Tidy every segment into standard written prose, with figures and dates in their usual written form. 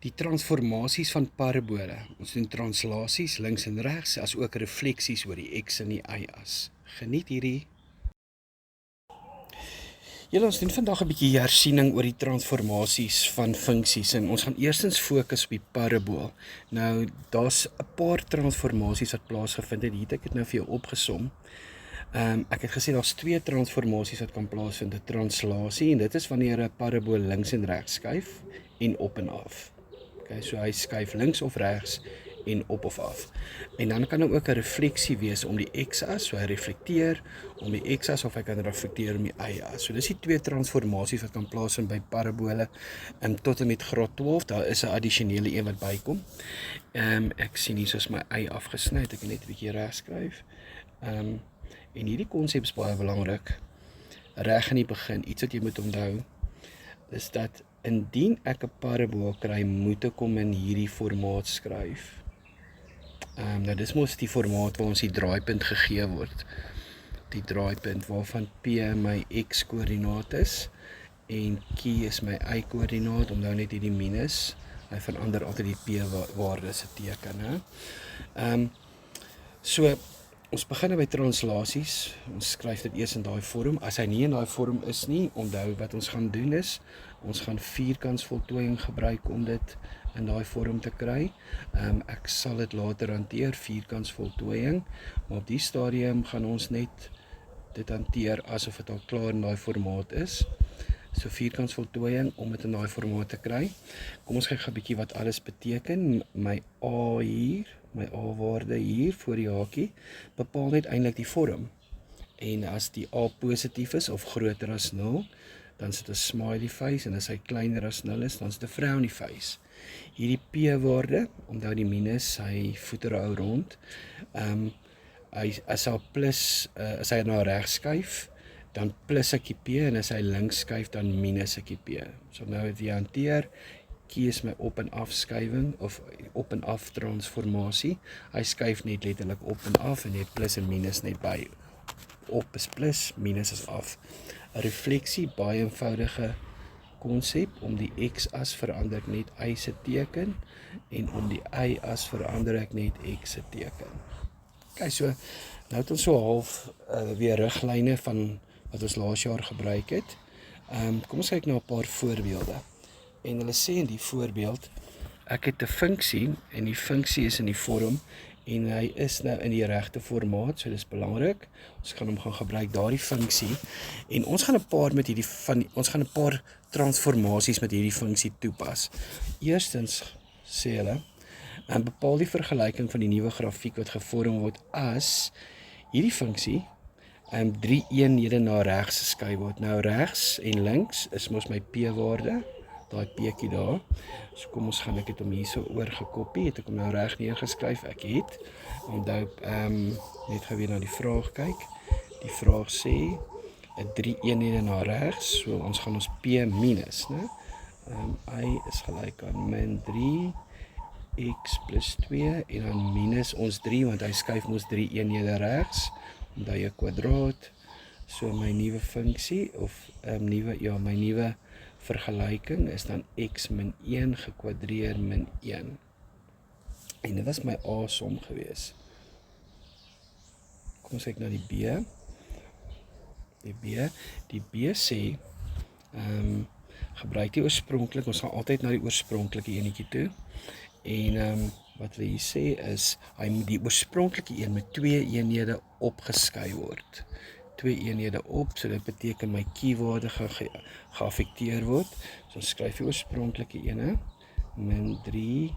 Die transformasies van parabole. Ons doen translasies links en regs, as ook refleksies oor die X en die Y-as. Geniet hierdie. Julle, ons doen vandag 'n bietjie hersiening oor die transformasies van funksies en ons gaan eerstens fokus op die parabool. Nou, daar's 'n paar transformasies wat plaasgevind het. Hier het ek dit nou vir jou opgesom. Ek het gesê daar's twee transformasies wat kan plaasvind, 'n translasie en dit is wanneer 'n parabool links en regs skuif en op en af. Okay, so hy skuif links of regs en op of af. En dan kan daar ook 'n refleksie wees om die X-as, so hy reflekteer om die X-as of hy kan reflekteer om die Y-as. So dis die twee transformasies wat kan plaasvind by parabole tot en met graad 12. Daar is 'n addisionele een wat bykom. Ek sien hier soos my Y afgesny, ek kan net 'n bietjie reg skryf. En hierdie konsep is baie belangrik. Reg in die begin, iets wat jy moet onthou, is dat indien ek 'n parabool kry, moet ek hom in hierdie formaat skryf. Nou dis mos die formaat waar ons die draaipunt gegee word. Die draaipunt waarvan P my X-koördinaat is en Q is my Y-koördinaat, onthou net hierdie minus. Hy verander altyd die P-waarde se teken, hè. So ons begin by translasies. Ons skryf dit eers in daai vorm. As hy nie in daai vorm is nie, onthou wat ons gaan doen is, ons gaan vierkantsvoltooiing gebruik om dit in daai vorm te kry. Ek sal dit later hanteer, vierkantsvoltooiing, maar op die stadium gaan ons net dit hanteer asof dit al klaar in daai formaat is. So vierkantsvoltooiing om dit in daai formaat te kry. Kom ons kyk 'n bietjie wat alles beteken. My A hier, my A-waarde hier voor die hakie, bepaal net eintlik die vorm. En as die A positief is of groter as 0, dan sit 'n smiley face, en as hy kleiner as 0 is, dan sit 'n frowny face. Hierdie P-waarde, onthou die minus, hy voeter hou rond. As hy plus, as hy na regs skuif, dan plus ek die P, en as hy links skuif, dan minus ek die P. So nou het jy hanteer, Q is my op en af skuiving, of op en af transformasie. Hy skuif net letterlik op en af, en net plus en minus net by. Op is plus, minus is af. 'n Refleksie, baie eenvoudige konsep, om die X-as verander ek net Y se teken, en om die Y-as verander ek net X se teken. Okay, so nou het ons so half weer riglyne van wat ons laas jaar gebruik het. Kom ons kyk na 'n paar voorbeelde. En hulle sê in die voorbeeld, ek het 'n funksie, en die funksie is in die vorm, en hy is nou in die regte formaat, so dis belangrik. Ons gaan hom gaan gebruik, daardie funksie, en ons gaan 'n paar transformasies met hierdie funksie toepas. Eerstens sê hulle, bepaal die vergelyking van die nuwe grafiek wat gevorm word as hierdie funksie 3 eenhede na regs geskuif word. Nou regs en links is mos my P-waarde, daai P'tjie daar. So kom ons gaan, ek het hom hierso oorgekopie, het ek hom nou reg neergeskryf, ek het. Onthou, net gou weer na die vraag kyk. Die vraag sê, 3 eenhede na regs, so ons gaan ons P minus, né? Y is gelyk aan min 3, X plus 2, en dan minus ons 3, want hy skuif mos 3 eenhede regs, onthou jou kwadraat. So my nuwe funksie, of my nuwe vergelyking is dan X min 1 gekwadreer min 1. En dit was my A-som gewees. Kom ons kyk na die B. Die B sê, gebruik die oorspronklik, ons gaan altyd na die oorspronklike enetjie toe. En wat hulle hier sê is, hy moet die oorspronklike een met 2 eenhede opgeskuif word. 2 eenhede op, so dit beteken my Q-waarde geaffekteer word. So ons skryf die oorspronklike ene, min 3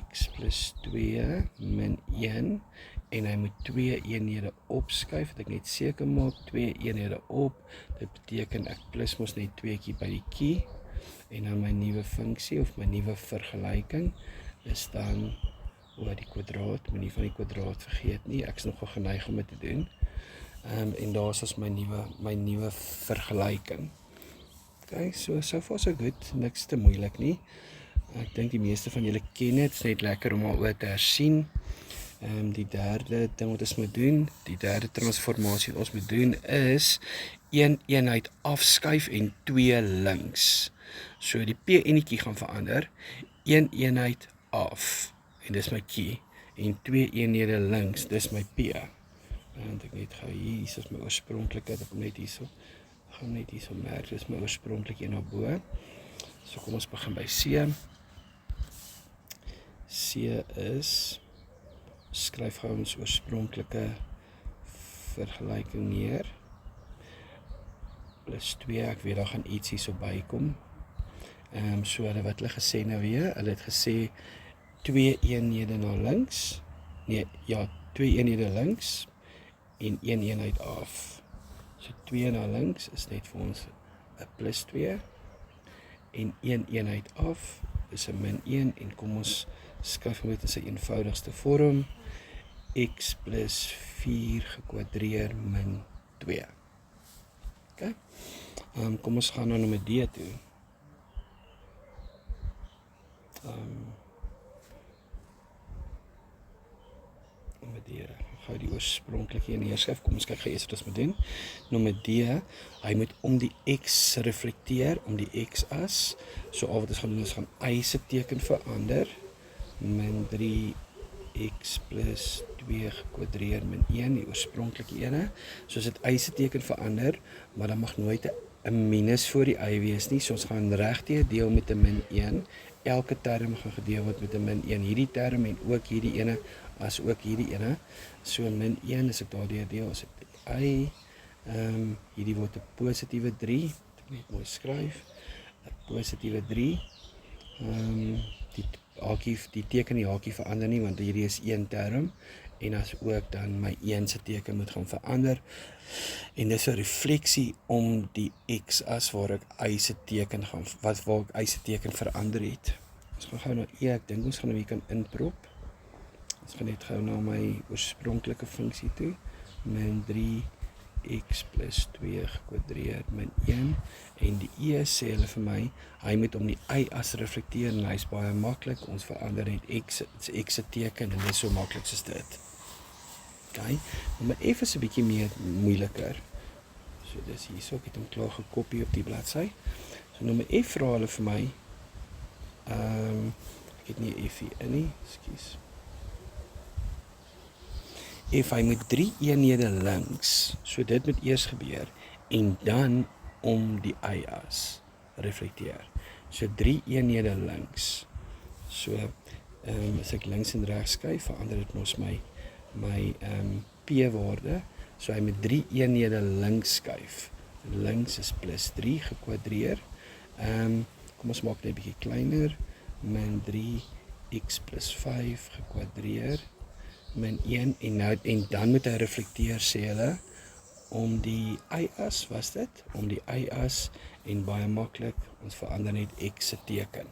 X plus 2 min 1, en hy moet 2 eenhede opskuif, dat ek net seker maak, 2 eenhede op, dit beteken ek plus mos net 2 by die Q, en dan my nuwe funksie, of my nuwe vergelyking, is dan, die kwadraat, moet nie van die kwadraat vergeet nie, ek is nogal geneig om dit te doen, en daar is my nuwe vergelyking. Okay, so far so good, niks te moeilik nie. Ek dink die meeste van julle ken dit, is net lekker om al oor te hersien. Die derde ding wat ons moet doen, die derde transformasie wat ons moet doen is 1 eenheid afskuif en 2 links. So die P-enetjie gaan verander, 1 eenheid af, en dis my Q, en 2 eenhede links, dis my P. En ek net gou hier is my oorspronklike, ek net hierso, gaan net hierso merk, dis my oorspronklike na bo. So kom ons begin by C. C is, skryf gou ons oorspronklike vergelyking neer, plus 2, ek weet daar gaan iets hierso bykom. So wat hulle gesê nou weer, hulle het gesê 2 eenhede na links, nee, ja, 2 eenhede links, en 1 eenheid af. So 2 na links is net vir ons 'n plus 2, en 1 eenheid af is 'n min 1, en kom ons skryf hom net in sy eenvoudigste vorm, x plus 4 gekwadreer min 2. Okay. Kom ons gaan na nommer D toe. Nommer D, gou die oorspronklike een neerskryf, kom ons kyk gou eers wat ons moet doen. Nommer D, hy moet om die x reflekteer, om die x-as, so al wat ons gaan doen is gaan y se teken verander, min 3x plus 2 gekwadreer min 1, die oorspronklike ene, soos dit y se teken verander, maar dan mag nooit 'n minus voor die y wees nie, so ons gaan regdeur deel met 'n min 1, elke term gaan gedeel word met 'n min 1, hierdie term en ook hierdie ene, as ook hierdie ene, so min 1, as ek daardeur deel, as ek y, hierdie word 'n positiewe 3, ek net mooi skryf, 'n positiewe 3, die teken die hakie verander nie, want hierdie is een term, en as ook dan my 1 se teken moet gaan verander, en dis 'n refleksie om die x-as waar ek y se teken gaan, waar ek y se teken verander het. Ons gaan gou na E, ek dink ons gaan hom hier kan inprop. Ons gaan net gou na my oorspronklike funksie toe, min 3x plus 2 gekwadreer min 1, en die E sê hulle vir my, hy moet om die y-as reflekteer, en hy is baie maklik, ons verander net x se teken, en dis so maklik soos dit. Okay, maar F is 'n bietjie meer moeiliker. So dis hierso, ek het hom klaar gekopie op die bladsy. So nommer F vra hulle vir my, ek het nie F hier in nie, ekskuus. F, hy moet 3 eenhede links, so dit moet eers gebeur, en dan om die y-as reflekteer. So 3 eenhede links. So, as ek links en regs skuif, verander dit mos my p-waarde, so hy moet 3 eenhede links skuif. Links is plus 3 gekwadreer, kom ons maak dit 'n bietjie kleiner, min 3x plus 5 gekwadreer, min 1, en dan moet hy reflekteer, sê hulle, om die y-as, was dit? Om die y-as, en baie maklik, ons verander net x se teken.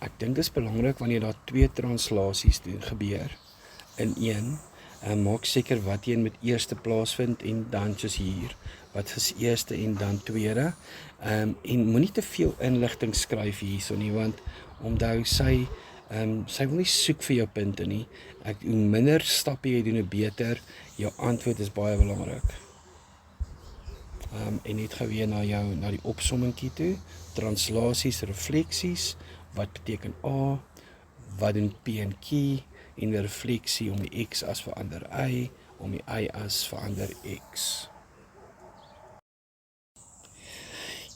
Ek dink dit is belangrik wanneer daar 2 translasies gebeur in een, maak seker wat een met eerste plaasvind, en dan soos hier, wat is eerste en dan tweede, en moenie te veel inligting skryf hierso nie, want onthou sy wil nie soek vir jou punte nie, hoe minder stappe jy doen, hoe beter, jou antwoord is baie belangrik. En net gou weer na die opsommingkie toe, translasies, refleksies, wat beteken A, wat doen P en Q, en die refleksie om die x-as verander y, om die y-as verander x.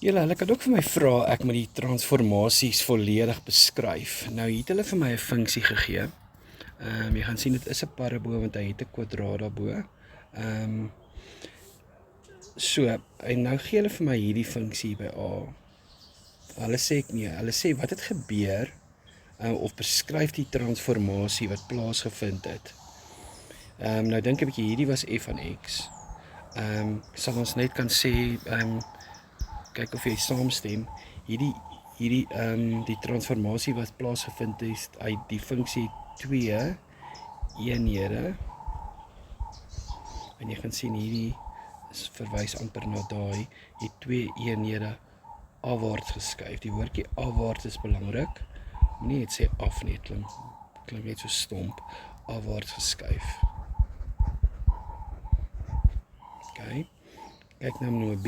Hulle kan ook vir my vra, ek moet die transformasies volledig beskryf. Nou, hier het hulle vir my 'n funksie gegee. Jy gaan sien, dit is 'n parabool, want hy het 'n kwadraat daarbo. So, en nou gee hulle vir my hierdie funksie by A. Hulle sê wat het gebeur, of beskryf die transformasie wat plaasgevind het. Nou dink 'n bietjie, hierdie was f van x. Sal ons net kan sê, kyk of jy saamstem, die transformasie wat plaasgevind het, uit die funksie 2 eenhede, en jy gaan sien hierdie verwys amper na daai, die 2 eenhede afwaarts geskuif. Die woordjie afwaarts is belangrik, moenie net sê af nie, klink net so stomp, afwaarts geskuif. Okay, kyk nou nommer B.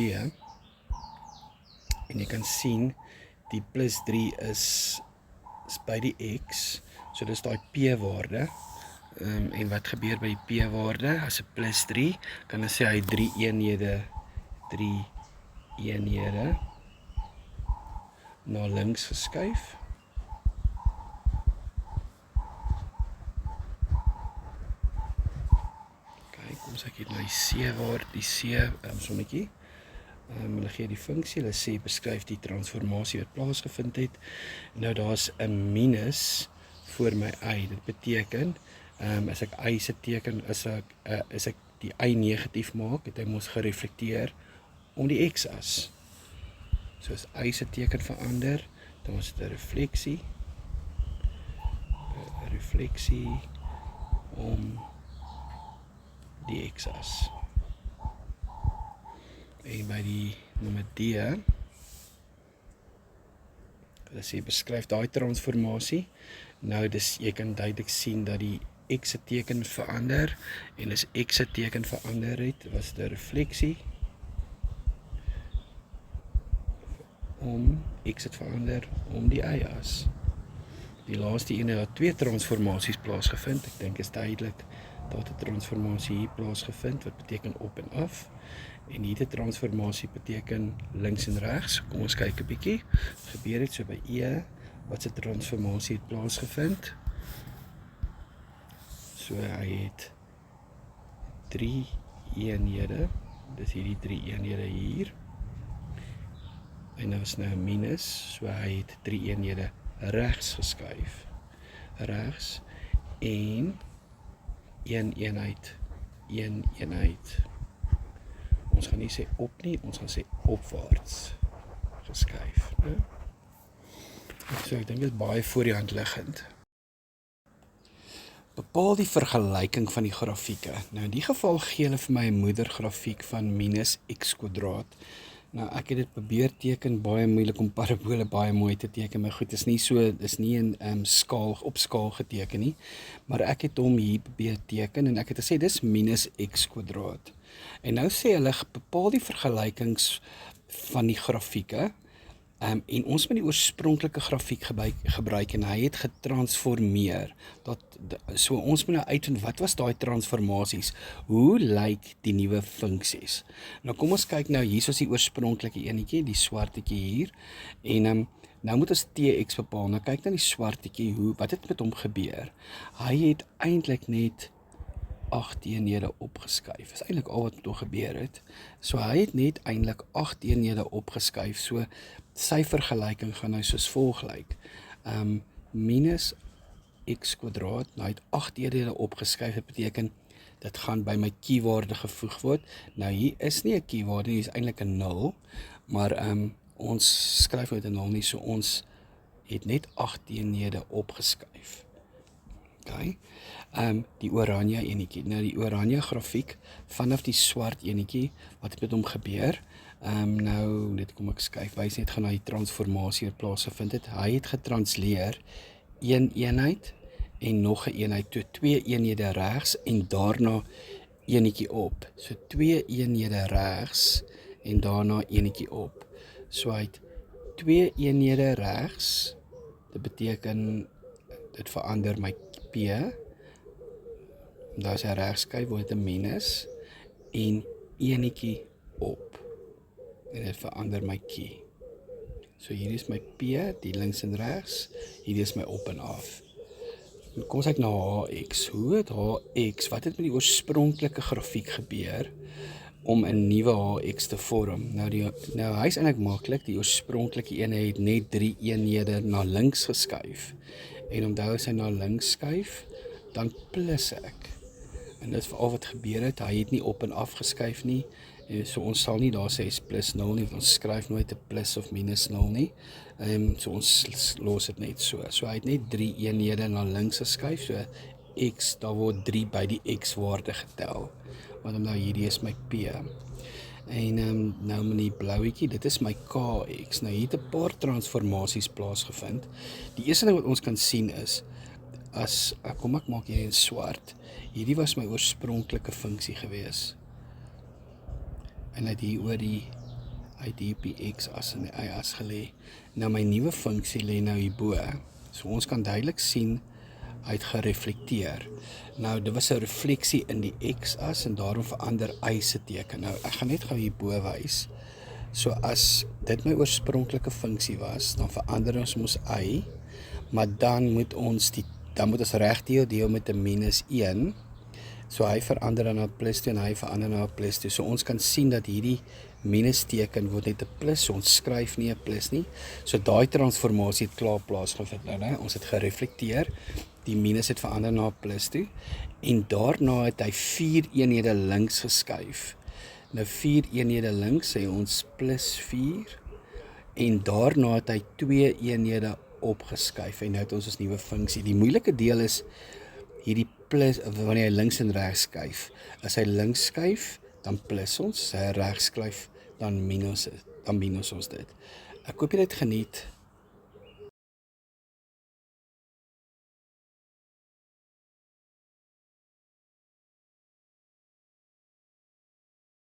En jy kan sien, die plus 3 is by die x, so dis daai p-waarde. En wat gebeur by die p-waarde? As 'n plus 3, kan ons sê hy 3 eenhede na links geskuif. Kyk, kom ons kyk na die c-waarde, die c-sommetjie. Hulle gee die funksie, hulle sê beskryf die transformasie wat plaasgevind het. Nou daar's 'n minus voor my y. Dit beteken as ek y se teken, as ek die y negatief maak, het hy mos gereflekteer om die x-as. So as y se teken verander, dan is dit 'n refleksie om die x-as. En by die nommer D, hulle sê beskryf daai transformasie. Nou jy kan duidelik sien dat die x se teken verander, en as x se teken verander het, was dit 'n refleksie om x het verander om die y-as. Die laaste ene het 2 transformasies plaasgevind. Ek dink is duidelik dat 'n transformasie hier plaasgevind wat beteken op en af. En hierdie transformasie beteken links en regs. Kom ons kyk 'n bietjie. Gebeur het so by E, wat se transformasie het plaasgevind. So hy het 3 eenhede. Dis hierdie 3 eenhede hier. En nou is nou 'n minus, so hy het 3 eenhede regs geskuif. Regs en 1 eenheid. Ons gaan nie sê op nie, ons gaan sê opwaarts geskuif. So ek dink dit is baie voor die hand liggend. Bepaal die vergelyking van die grafieke. Nou in die geval gee hulle vir my 'n moedergrafiek van minus x kwadraat. Nou ek het dit probeer teken, baie moeilik om parabole baie mooi te teken, maar goed, is nie in op skaal geteken nie, maar ek het hom hier probeer teken, en ek het gesê, dis minus x kwadraat. En nou sê hulle, bepaal die vergelykings van die grafieke, en ons moet die oorspronklike grafiek gebruik, en hy het getransformeer. So ons moet nou uitvind, wat was daai transformasies? Hoe lyk die nuwe funksies? Nou kom ons kyk nou, hier is die oorspronklike enetjie, die swartetjie hier, en nou moet ons tx bepaal. Nou kyk na die swartetjie, wat het met hom gebeur? Hy het eintlik net 8 eenhede opgeskuif. Dis eintlik al wat met hom gebeur het. So hy het net eintlik 8 eenhede opgeskuif. So sy vergelyking gaan nou soos volg lyk. Minus x kwadraat, nou hy het 8 eenhede opgeskuif. Dit beteken dit gaan by my keywaarde gevoeg word. Nou hier is nie 'n keywaarde, hier is eintlik 'n 0, maar ons skryf met 'n 0 nie, so ons het net 8 eenhede opgeskuif. Okay. Die oranje enetjie. Nou die oranje grafiek vanaf die swart enetjie, wat het met hom gebeur? Nou net kom ek skuif, wys net gaan na die transformasie wat plaasgevind het. Hy het getransleer 1 eenheid en nog 'n eenheid, toe 2 eenhede regs en daarna enetjie op. So 2 eenhede regs en daarna enetjie op. So hy het 2 eenhede regs. Dit beteken dit verander my p. Daar is 'n regskyf, word 'n minus en enetjie op. En dit verander my q. So hier is my p, die links en regs. Hier is my op en af. Kom ons kyk na hx. Hoe het hx, wat het met die oorspronklike grafiek gebeur om 'n nuwe hx te vorm? Nou hy is eintlik maklik. Die oorspronklike ene het net 3 eenhede na links geskuif. En onthou as hy na links skuif, dan plus ek. En dit is veral wat gebeur het. Hy het nie op en af geskuif nie. So ons sal nie daar sê is plus 0 nie. Ons skryf nooit 'n plus of minus 0 nie. So ons los dit net so. So hy het net 3 eenhede na links geskuif. So x, daar word 3 by die x waarde getel. Want nou hierdie is my p. En nou met die blauwetjie, dit is my kx. Nou hier het 'n paar transformasies plaasgevind. Die eerste ding wat ons kan sien is, kom ek maak hier in swart, hierdie was my oorspronklike funksie gewees. En hy het hier oor uit hier op die x-as en die y-as gelê. Nou my nuwe funksie lê nou hierbo. So ons kan duidelik sien hy het gereflekteer. Nou dit was 'n refleksie in die x-as en daarom verander y se teken. Nou ek gaan net gou hierbo wys. So as dit my oorspronklike funksie was, dan verander ons mos y, maar dan moet ons regdeel met 'n -1. So hy verander dan na +2 en hy verander na +2. So ons kan sien dat hierdie minusteken word net 'n plus, so ons skryf nie 'n plus nie. So daai transformasie het klaar plaasgevind nou, né? Ons het gereflekteer. Die minus het verander na 'n plus toe en daarna het hy 4 eenhede links geskuif. Nou 4 eenhede links sê ons +4 en daarna het hy 2 eenhede opgeskuif en nou het ons nuwe funksie. Die moeilike deel is hierdie plus wanneer hy links en regs skuif. As hy links skuif, dan plus ons, as hy regs skuif, dan minus ons dit. Ek hoop jy het geniet.